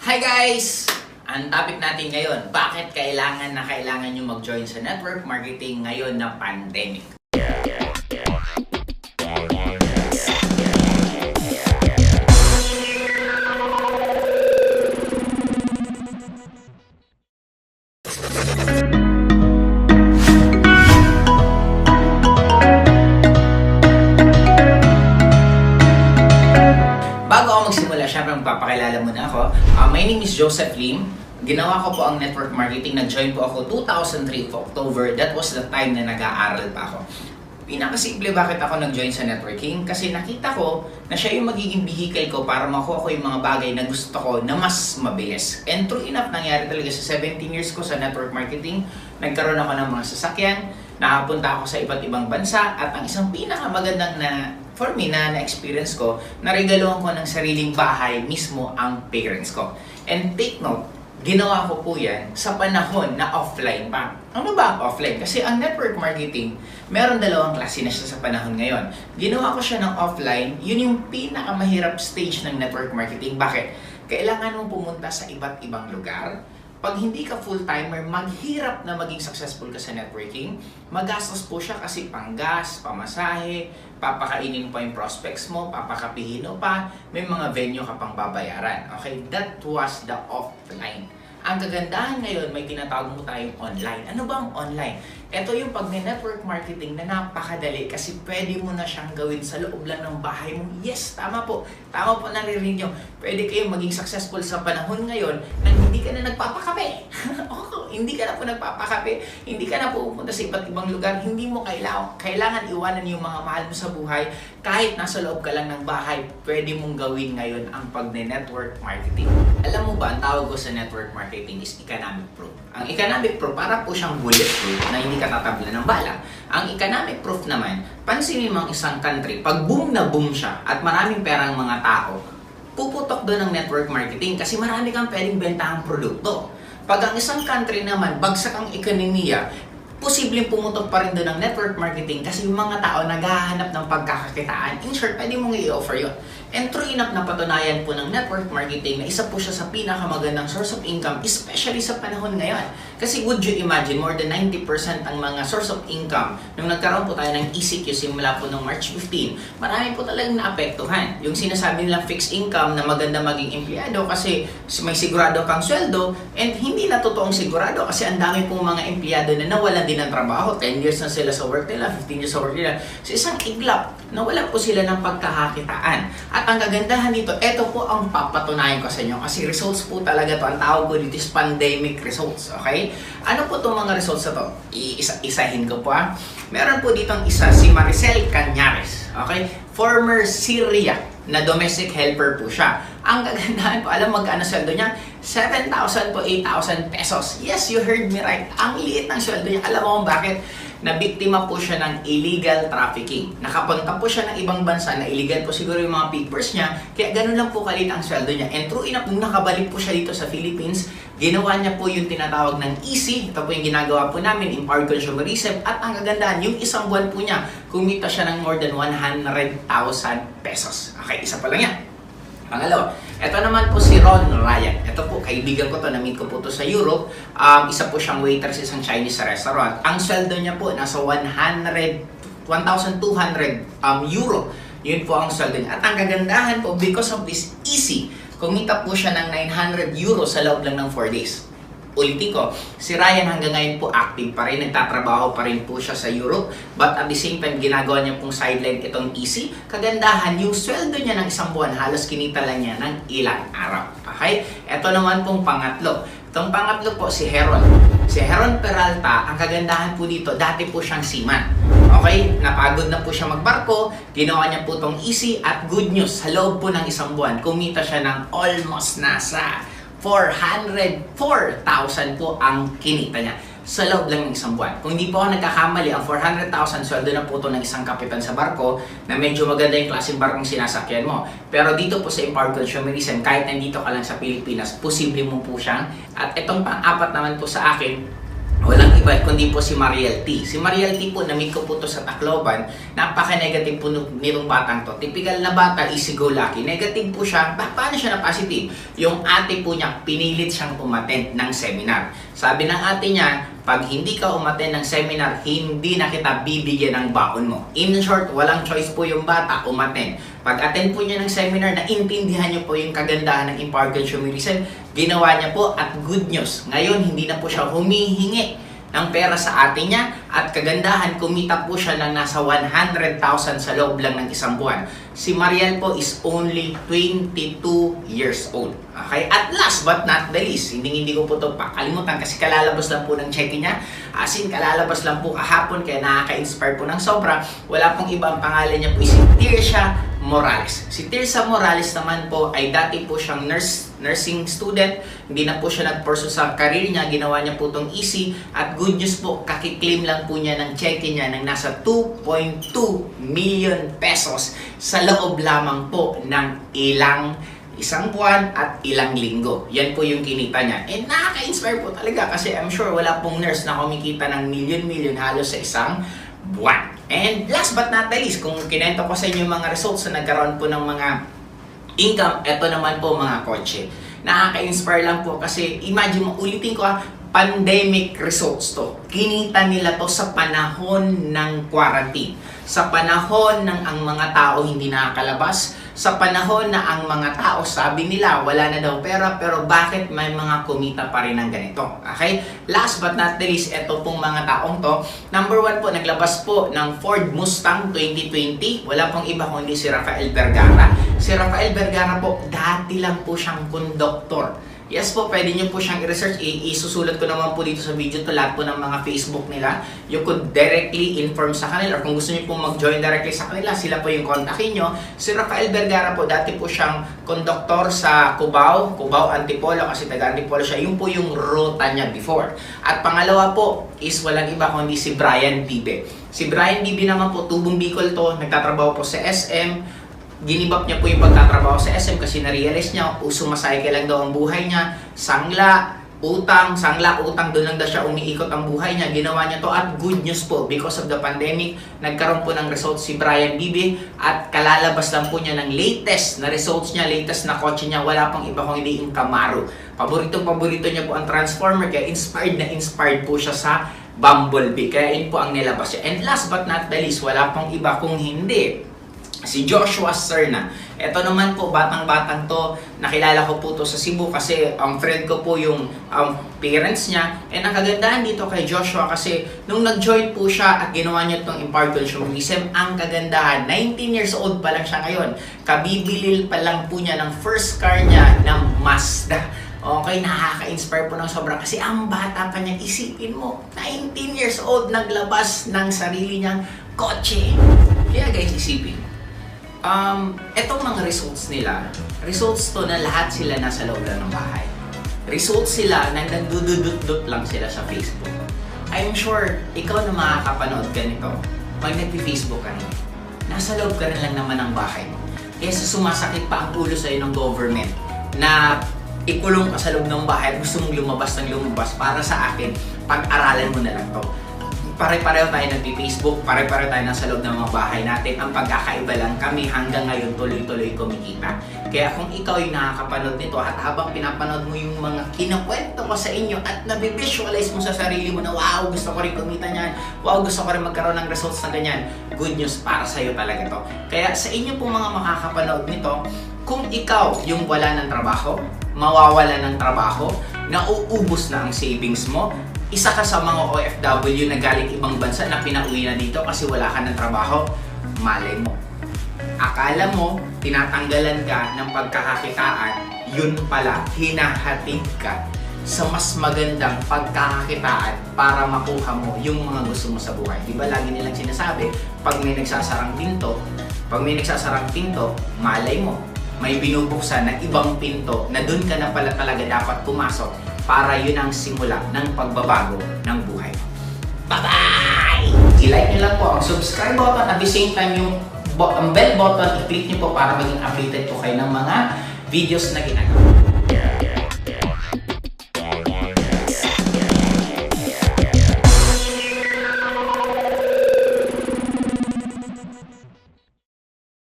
Hi guys! Ang topic natin ngayon, bakit kailangan nyo mag-join sa network marketing ngayon na pandemic? Bago ako magsimula, syempre magpapakilala muna ako. My name is Joseph Lim. Ginawa ko po ang network marketing. Nag-join po ako 2003 October. That was the time na nag-aaral pa ako. Pinakasimple bakit ako nag-join sa networking? Kasi nakita ko na siya yung magiging vehicle ko para makuha ko yung mga bagay na gusto ko na mas mabilis. And true enough, nangyari talaga sa 17 years ko sa network marketing. Nagkaroon ako ng mga sasakyan, nakapunta ako sa iba't ibang bansa, at ang isang pinakamagandang for me na na-experience ko, naregaluhan ko ng sariling bahay mismo ang parents ko. And take note, ginawa ko po yan sa panahon na offline pa. Ano ba offline? Kasi ang network marketing, meron dalawang klase na siya sa panahon ngayon. Ginawa ko siya ng offline, yun yung pinakamahirap stage ng network marketing. Bakit? Kailangan mong pumunta sa iba't ibang lugar. Pag hindi ka full-timer, maghirap na maging successful ka sa networking. Magastos po siya kasi panggas, pamasahe, papakainin pa yung prospects mo, papakapihin mo pa, may mga venue ka pang babayaran. Okay, that was the offline. Ang kagandahan ngayon, may tinatawag mo tayong online. Ano ba ang online? Ito yung pag may network marketing na napakadali kasi pwede mo na siyang gawin sa loob lang ng bahay mo. Yes, tama po. Tama po, naririnig nyo. Pwede kayong maging successful sa panahon ngayon na hindi ka na nagpapakape. Hindi ka na po nagpapakape. Hindi ka na pupunta sa iba't ibang lugar. Hindi mo kailangan iwanan yung mga mahal mo sa buhay. Kahit nasa loob ka lang ng bahay, pwede mong gawin ngayon ang pag-network marketing. Alam mo ba, ang tawag ko sa network marketing is economic proof. Ang economic proof, para po siyang bulletproof na hindi ka tatabla ng bala. Ang economic proof naman, pansinin mo ang isang country, pag boom na boom siya at maraming perang mga tao, puputok doon ang network marketing kasi marami kang pwedeng bentahang produkto. Pag ang isang country naman, bagsak ang ekonomiya, posibleng pumutok pa rin doon ang network marketing kasi yung mga tao naghahanap ng pagkakakitaan. In short, pwede mong i-offer yun. And true enough na patunayan po ng network marketing na isa po siya sa pinakamagandang source of income, especially sa panahon ngayon. Kasi would you imagine, more than 90% ang mga source of income, nung nagkaroon po tayo ng ECQ simula po ng March 15, marami po talagang naapektuhan. Yung sinasabi nilang fixed income na maganda maging empleyado kasi may sigurado kang sweldo, and hindi na totoong sigurado kasi ang dami pong mga empleyado na nawalan din ng trabaho. 10 years na sila sa work nila, 15 years sa work nila. Sa isang iglap, nawala po sila ng pagkakakitaan. At ang kagandahan dito, ito po ang papatunayan ko sa inyo kasi results po talaga to. Ang tawag ko dito is pandemic results. Okay? Ano po itong mga results na to? Isahin ko po ha. Meron po dito ang isa, si Maricel Cañares. Okay? Former Syria na domestic helper po siya. Ang kagandahan po, alam magkano sweldo niya? 7,000 po, 8,000 pesos. Yes, you heard me right. Ang liit ng sweldo niya. Alam mo kung bakit? Nabiktima po siya ng illegal trafficking. Nakapunta po siya ng ibang bansa na illegal po siguro yung mga papers niya, kaya ganun lang po kalit ang sweldo niya. And true enough, nung nakabalik po siya dito sa Philippines, ginawa niya po yung tinatawag ng EC. Ito po yung ginagawa po namin, Empowered Consumerism. At ang kagandahan, yung isang buwan po niya, kumita siya ng more than 100,000 pesos. Okay, isa pa lang yan. Pangalawa, ito naman po si Ron Ryan. Ito po, kaibigan ko to, na-meet ko po to sa Europe. Isa po siyang waiter sa isang Chinese restaurant. Ang sweldo niya po, nasa 1,200 euro. Yun po ang sweldo niya. At ang kagandahan po, because of this easy, kumita po siya ng 900 euro sa loob lang ng 4 days. Ulitin ko, si Ryan hanggang ngayon po active pa rin, nagtatrabaho pa rin po siya sa Europe, but at the same time, ginagawa niya pong sideline itong easy. Kagandahan, yung sweldo niya ng isang buwan, halos kinita lang niya ng ilang araw. Okay? Ito naman pong pangatlo. Itong pangatlo po, si Heron. Si Heron Peralta, ang kagandahan po dito, dati po siyang seaman. Okay? Napagod na po siya magbarko, ginawa niya po itong easy, at good news, sa loob po ng isang buwan, kumita siya ng almost nasa 404,000 po ang kinita niya sa loob lang ng isang buwan. Kung hindi po ako nagkakamali, ang 400,000 sweldo na po ito ng isang kapitan sa barko na medyo maganda yung klaseng barkong sinasakyan mo. Pero dito po sa Empowered Consumerism, kahit nandito ka lang sa Pilipinas, posible mo po siyang. At itong pang-apat naman po sa akin, walang iba kundi po si Mariel T. Si Mariel T po, na-meet ko po to sa Tacloban. Napaka-negative po nitong batang to. Typical na bata, easy-go-lucky. Negative po siya. Paano siya na positive? Yung ate po niya, pinilit siyang umattend ng seminar. Sabi ng ate niya, pag hindi ka umattend ng seminar, hindi na kita bibigyan ng baon mo. In short, walang choice po yung bata, umattend. Pag-attend po niya ng seminar, naintindihan niyo po yung kagandahan ng empowered consumerism, ginawa niya po at good news. Ngayon, hindi na po siya humihingi ng pera sa ate niya at kagandahan, kumita po siya ng nasa 100,000 sa loob lang ng isang buwan. Si Mariel po is only 22 years old. Okay? At last but not the least, hindi ko po ito pakalimutan kasi kalalabas lang po ng check niya. As in, kalalabas lang po kahapon kaya nakaka-inspire po ng sobra. Wala pong iba, ang pangalan niya po si Tirsa Morales. Si Tirsa Morales naman po ay dati po siyang nursing student. Hindi na po siya nag-pursue sa career niya. Ginawa niya po itong easy. At good news po, kakiklaim lang po niya ng check niya ng nasa 2.2 million pesos sa loob lamang po ng isang buwan at ilang linggo. Yan po yung kinita niya. And nakaka-inspire po talaga kasi I'm sure wala pong nurse na kumikita ng million halos sa isang buwan. And last but not the least, kung kinento ko sa inyo yung mga results na nagkaroon po ng mga income, eto naman po mga kotse. Nakaka-inspire lang po kasi imagine mo, ulitin ko pandemic results to. Kinita nila to sa panahon ng quarantine. Sa panahon ng ang mga tao hindi nakakalabas, sa panahon na ang mga tao sabi nila wala na daw pera, pero bakit may mga kumita pa rin ng ganito? Okay? Last but not the least, ito pong mga taong to. Number 1 po, naglabas po ng Ford Mustang 2020. Wala pong iba kundi si Rafael Vergara. Si Rafael Vergara po, dati lang po siyang konduktor. Yes po, pwede nyo po siyang i-research. Isusulat ko naman po dito sa video to lahat po ng mga Facebook nila. You could directly inform sa kanila or kung gusto nyo po mag-join directly sa kanila, sila po yung kontakin nyo. Si Rafael Vergara po, dati po siyang konduktor sa Cubao Antipolo kasi taga Antipolo siya. Yung po yung ruta niya before. At pangalawa po is walang iba kundi si Brian Bibe. Si Brian Bibe naman po, tubong Bicol to, nagtatrabaho po sa SM. Ginibap niya po yung pagtatrabaho sa SM kasi na-realize niya, sumasayke lang daw ang buhay niya, sangla, utang, doon lang daw siya umiikot ang buhay niya. Ginawa niya to at good news po, because of the pandemic, nagkaroon po ng results si Brian Bibe at kalalabas lang po niya ng latest na results niya, latest na kotse niya, wala pang iba kung hindi yung Camaro. Paborito niya po ang Transformer, kaya inspired po siya sa Bumblebee, kaya yun po ang nilabas niya. And last but not the least, wala pang iba kung hindi si Joshua Serna. Ito naman po, batang-batang to, nakilala ko po to sa Cebu kasi ang friend ko po yung parents niya. And ang kagandahan dito kay Joshua kasi nung nag-join po siya at ginawa niya itong empowered consumerism, ang kagandahan, 19 years old pa lang siya ngayon. Kabibilil pa lang po niya ng first car niya ng Mazda. Okay, nakaka-inspire po ng sobra kasi ang bata pa niya, isipin mo, 19 years old, naglabas ng sarili niyang kotse. Kaya guys, isipin. Etong mga results nila, results to na lahat sila nasa loob lang ng bahay. Results sila na nagdududut lang sila sa Facebook. I'm sure, ikaw na makakapanood ka nito, pag nag-Facebook ka nito, nasa loob ka rin lang naman ng bahay mo. Kesa sumasakit pa ang ulo sa'yo ng government na ikulong ka sa loob ng bahay, gusto mong lumabas para sa akin, pag-aralan mo na lang to. Pare-pareho tayo nag-Facebook, pare-pareho tayo nasa loob ng mga bahay natin. Ang pagkakaiba lang kami hanggang ngayon tuloy-tuloy kumikita. Kaya kung ikaw yung nakakapanood nito at habang pinapanood mo yung mga kinakwento ko sa inyo at nabivisualize mo sa sarili mo na wow, gusto ko rin kumita niyan, wow, gusto ko rin magkaroon ng results na ganyan, good news para sa'yo talaga to. Kaya sa inyo pong mga makakapanood nito, kung ikaw yung wala ng trabaho, mawawala ng trabaho, nauubos na ang savings mo, isa ka sa mga OFW na galing ibang bansa na pinauwi na dito kasi wala ka ng trabaho, malay mo. Akala mo, tinatanggalan ka ng pagkakakitaan, yun pala, hinahatid ka sa mas magandang pagkakakitaan para makuha mo yung mga gusto mo sa buhay. Diba lagi nilang sinasabi, pag may nagsasarang pinto, malay mo, may binubuksan na ibang pinto na dun ka na pala talaga dapat pumasok para yun ang simula ng pagbabago ng buhay. Bye-bye! I-like nyo lang po ang subscribe button at the same time yung bell button, i-click nyo po para maging updated po kayo ng mga videos na ginagawa.